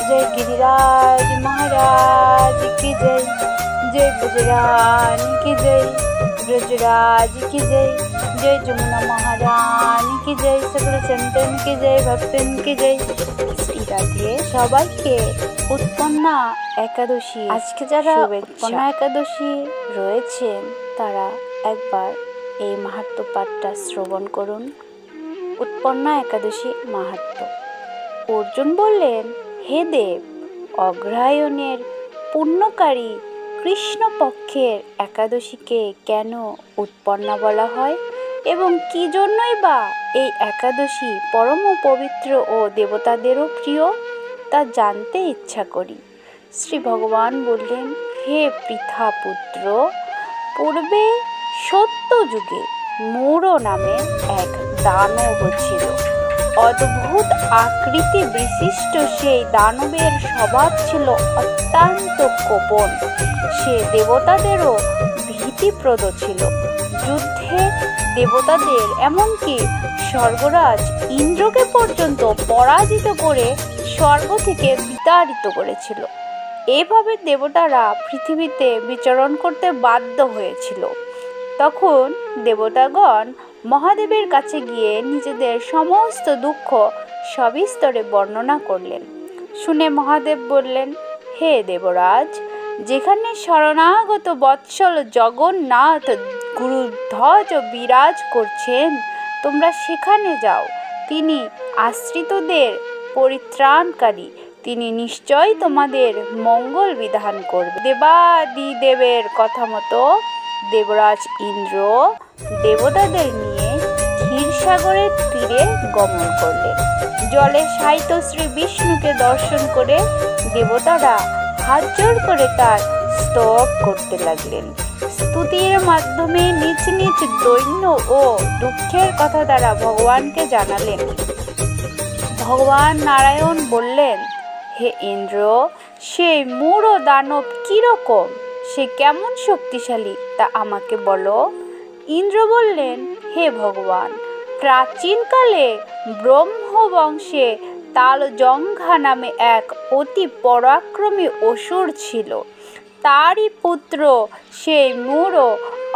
जय गिरिराज महाराज की जय। जय ब्रजरानी की जय, ब्रजराज की जय। जय जमुना महारानी की जय, सकल संतन की जय, भक्तन की जय। দিয়ে সবাইকে উৎপন্না একাদশী আজকে যারা উৎপন্না একাদশী রয়েছেন তারা একবার এই মাহাত্ম্য পাঠটা শ্রবণ করুন। উৎপন্না একাদশী মাহাত্ম্য। অর্জুন বললেন, হে দেব, অগ্রহায়ণের পুণ্যকারী কৃষ্ণপক্ষের একাদশীকে কেন উৎপন্না বলা হয় এবং কি জন্যই বা এই একাদশী পরম পবিত্র ও দেবতাদেরও প্রিয় তা জানতে ইচ্ছা করি। শ্রী ভগবান বললেন, হে পৃথা পুত্র, পূর্বে সত্য যুগে মূঢ় নামে এক দানব ছিল। অদ্ভুত আকৃতি বিশিষ্ট সেই দানবের স্বভাব ছিল অত্যন্ত কোপন। সে দেবতাদেরও ভীতিপ্রদ ছিল। যুদ্ধে দেবতাদের এমনকি স্বর্গরাজ ইন্দ্রকে পর্যন্ত পরাজিত করে স্বর্গ থেকে বিতাড়িত করেছিল। এভাবে দেবতারা পৃথিবীতে বিচরণ করতে বাধ্য হয়েছিল। তখন দেবতাগণ মহাদেবের কাছে গিয়ে নিজেদের সমস্ত দুঃখ সবিস্তরে বর্ণনা করলেন। শুনে মহাদেব বললেন, হে দেবরাজ, যেখানে শরণাগত বৎসল জগন্নাথ গুরুধ্বজ বিরাজ করছেন তোমরা সেখানে যাও। তিনি আশ্রিতদের পরিত্রাণকারী, তিনি নিশ্চয় তোমাদের মঙ্গল বিধান করবে। দেবাদিদেবের কথা মতো দেবরাজ ইন্দ্র দেবতাদের নিয়ে ক্ষীরসাগরের তীরে গমন করলেন। জলে শায়িত শ্রী বিষ্ণুকে দর্শন করে দেবতারা হাত জোড় করে তার স্তব করতে লাগলেন। স্তুতির মাধ্যমে নিজ নিজ দৈন্য ও দুঃখের কথা দ্বারা ভগবানকে জানালেন। ভগবান নারায়ণ বললেন, হে ইন্দ্র, সেই মূঢ় দানব কিরকম, সে কেমন শক্তিশালী তা আমাকে বলো। ইন্দ্র বললেন, হে ভগবান, প্রাচীনকালে ব্রহ্মবংশে তালজঙ্ঘা নামে এক অতি পরাক্রমী অসুর ছিল। তারই পুত্র সেই মূঢ়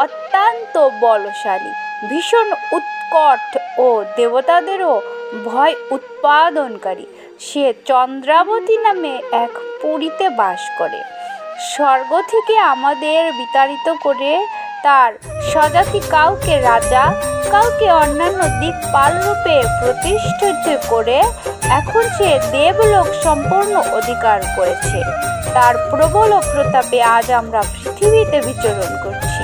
অত্যন্ত বলশালী, ভীষণ উৎকট ও দেবতাদেরও ভয় উৎপাদনকারী। সে চন্দ্রাবতী নামে এক পুরীতে বাস করে। স্বর্গ থেকে আমাদের বিতাড়িত করে তার স্বজাতি কাউকে রাজা, কাউকে অন্যান্য দিকপাল রূপে প্রতিষ্ঠিত করে এখন সে দেবলোক সম্পূর্ণ অধিকার করেছে। তার প্রবল প্রতাপে আজ আমরা পৃথিবীতে বিচরণ করছি।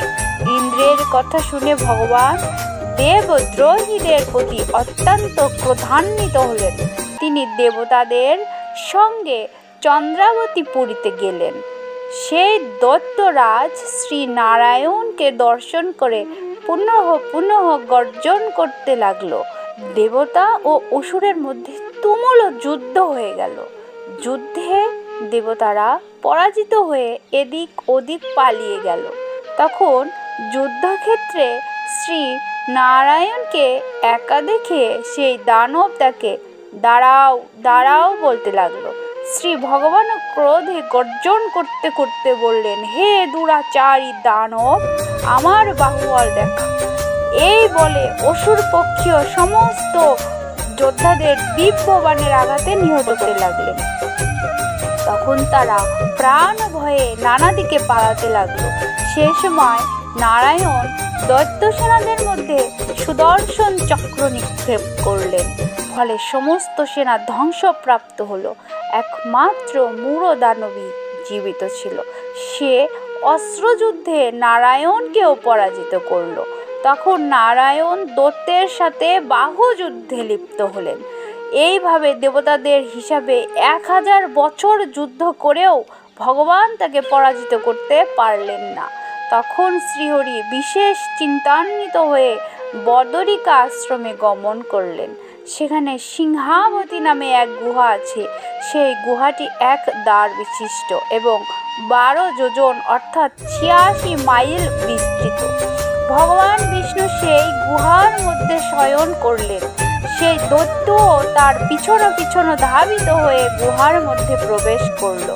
ইন্দ্রের কথা শুনে ভগবান দেবদ্রোহীদের প্রতি অত্যন্ত ক্রোধান্বিত হলেন। তিনি দেবতাদের সঙ্গে চন্দ্রাবতী পুরীতে গেলেন। সেই দৈত্যরাজ শ্রী নারায়ণকে দর্শন করে পুনঃ পুনঃ গর্জন করতে লাগলো। দেবতা ও অসুরের মধ্যে তুমুল যুদ্ধ হয়ে গেল। যুদ্ধে দেবতারা পরাজিত হয়ে এদিক ওদিক পালিয়ে গেল। তখন যুদ্ধক্ষেত্রে শ্রী নারায়ণকে একা দেখে সেই দানব তাকে দাঁড়াও দাঁড়াও বলতে লাগলো। শ্রী ভগবান ক্রোধে গর্জন করতে করতে বললেন, হে দুরাচারী দানব, আমার বাহুবল দেখা। এই বলে অসুর পক্ষীয় সমস্ত যোদ্ধাদের দিব্য বাণের আঘাতে নিহত করতে লাগলেন। তখন তারা প্রাণ ভয়ে নানা দিকে পালাতে লাগলো। সে সময় নারায়ণ দৈত্য সেনাদের মধ্যে সুদর্শন চক্র নিক্ষেপ করলেন। ফলে সমস্ত সেনা ধ্বংসপ্রাপ্ত হলো। একমাত্র মূঢ় দানবী জীবিত ছিল। সে অস্ত্রযুদ্ধে নারায়ণকেও পরাজিত করল। তখন নারায়ণ দৈত্যের সাথে বাহুযুদ্ধে লিপ্ত হলেন। এইভাবে দেবতাদের হিসাবে 1000 বছর যুদ্ধ করেও ভগবান তাকে পরাজিত করতে পারলেন না। তখন শ্রীহরি বিশেষ চিন্তান্বিত হয়ে বদরিকা আশ্রমে গমন করলেন। সেখানে সিংহাবতী নামে এক গুহা আছে। সেই গুহাটি এক দ্বার বিশিষ্ট এবং 12 যোজন অর্থাৎ 86 মাইল বিস্তৃত। ভগবান বিষ্ণু সেই গুহার মধ্যে শয়ন করলেন। সেই দৈত্যও তার পিছনে পিছনে ধাবিত হয়ে গুহার মধ্যে প্রবেশ করল।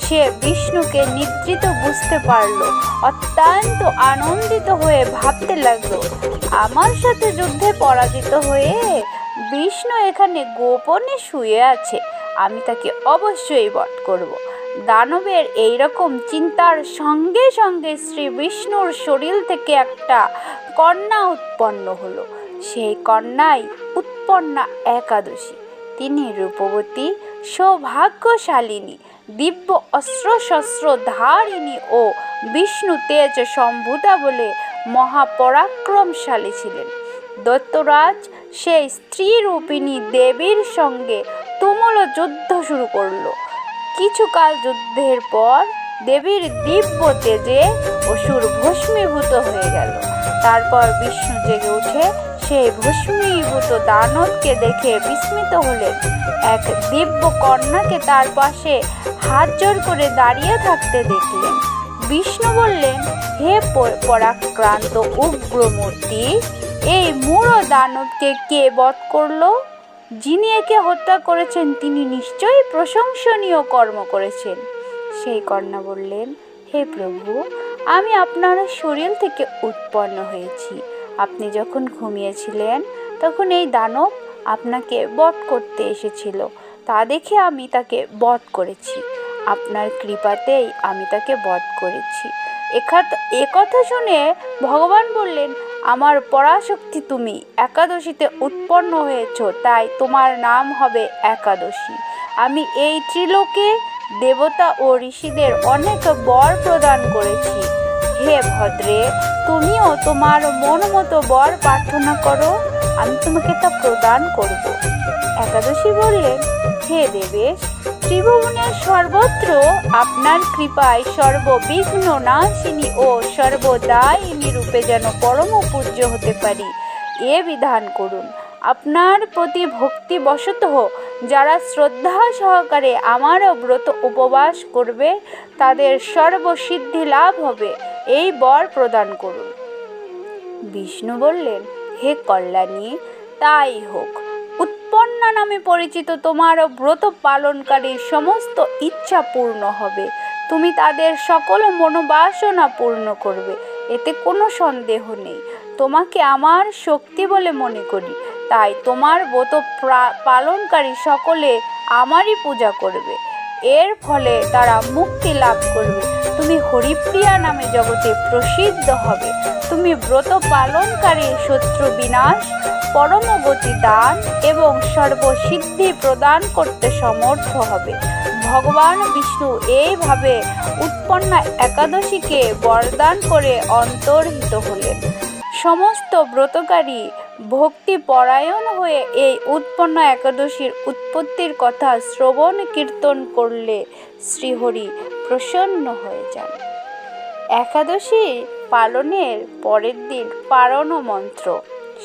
সে বিষ্ণুকে নিদ্রিত বুঝতে পারল। অত্যন্ত আনন্দিত হয়ে ভাবতে লাগলো, আমার সাথে যুদ্ধে পরাজিত হয়ে বিষ্ণু এখানে গোপনে শুয়ে আছে, আমি তাকে অবশ্যই বধ করব। দানবের এইরকম চিন্তার সঙ্গে সঙ্গে শ্রী বিষ্ণুর শরীর থেকে একটা কন্যা উৎপন্ন হলো। সেই কন্যাই উৎপন্না একাদশী। তিনি রূপবতী, সৌভাগ্যশালিনী, দিব্য অস্ত্রশস্ত্র ধারিণী ও বিষ্ণু তেজ সম্ভূতা বলে মহাপরাক্রমশালী ছিলেন। দৈত্যরাজ সেই স্ত্রীরূপিণী দেবীর সঙ্গে তুমুল যুদ্ধ শুরু করল। কিছুকাল যুদ্ধের পর দেবীর দিব্য তেজে অসুর ভস্মীভূত হয়ে গেল। তারপর বিষ্ণু জেগে উঠে সেই ভস্মীভূত দানবকে দেখে বিস্মিত হলেন। এক দিব্য কন্যাকে তার পাশে হাত জোর করে দাঁড়িয়ে থাকতে দেখলেন। বিষ্ণু বললেন, হে পরাক্রান্ত উগ্রমূর্তি, এই মূঢ় দানবকে কে বধ করলো? যিনি একে হত্যা করেছেন তিনি নিশ্চয়ই প্রশংসনীয় কর্ম করেছেন। সেই কন্যা বললেন, হে প্রভু, আমি আপনার শরীর থেকে উৎপন্ন হয়েছি। আপনি যখন ঘুমিয়েছিলেন তখন এই দানব আপনাকে বধ করতে এসেছিল, তা দেখে আমি তাকে বধ করেছি। আপনার কৃপাতেই আমি তাকে বধ করেছি। একথা শুনে ভগবান বললেন, আমার পরাশক্তি, তুমি একাদশীতে উৎপন্ন হয়েছ, তাই তোমার নাম হবে একাদশী। আমি এই ত্রিলোকে দেবতা ও ঋষিদের অনেক বর প্রদান করেছি। হে ভদ্রে, তুমিও তোমার মন মতো বর প্রার্থনা করো, আমি তোমাকে তা প্রদান করব। একাদশী বললেন, হে দেবেশ, ত্রিভুবনের সর্বত্র আপনার কৃপায় সর্ববিঘ্ন নাশিনী ও সর্বদায়িনী রূপে যেন পরম পূজ্য হতে পারি, এ বিধান করুন। আপনার প্রতি ভক্তিবশতঃ যারা শ্রদ্ধা সহকারে আমার ব্রত উপবাস করবে তাদের সর্বসিদ্ধি লাভ হবে, এই বর প্রদান করুন। বিষ্ণু বললেন, হে কল্যাণী, তাই হোক। উৎপন্না নামে পরিচিত তোমার ব্রত পালনকারীর সমস্ত ইচ্ছা পূর্ণ হবে। তুমি তাদের সকল মনোবাসনা পূর্ণ করবে, এতে কোনো সন্দেহ নেই। তোমাকে আমার শক্তি বলে মনে করি, তাই তোমার ব্রত পালনকারী সকলে আমারই পূজা করবে। এর ফলে তারা মুক্তি লাভ করবে। তুমি হরিপ্রিয়া নামে জগতে প্রসিদ্ধ হবে। তুমি ব্রত পালনকারী শত্রু বিনাশ, পরম গতি দান এবং সর্বসিদ্ধি প্রদান করতে সমর্থ হবে। ভগবান বিষ্ণু এইভাবে উৎপন্না একাদশীকে বরদান করে অন্তর্হিত হলেন। সমস্ত ব্রতকারী ভক্তিপরায়ণ হয়ে এই উৎপন্না একাদশীর উৎপত্তির কথা শ্রবণ কীর্তন করলে শ্রীহরি প্রসন্ন হয়ে যান। একাদশী পালনের পরের দিন পারণ মন্ত্র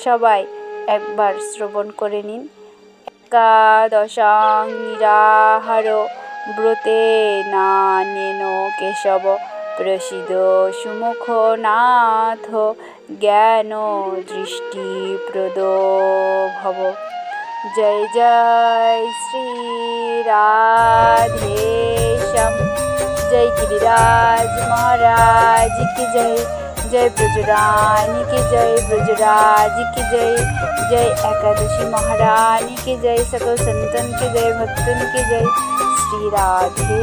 সবাই একবার শ্রবণ করে নিন। একাদশাং নিরাহার ব্রতে নানেন কেশব প্রসিদ সুমুখ নাথ জ্ঞান দৃষ্টি প্রদ ভব। জয় জয় শ্রী রাধেশ্যাম। जय गिरिराज महाराज की जय। जय ब्रजरानी की जय, ब्रजराज की जय। जय एकादशी महारानी की जय, सकल संतन की जय, भक्तन की जय। श्री राधे।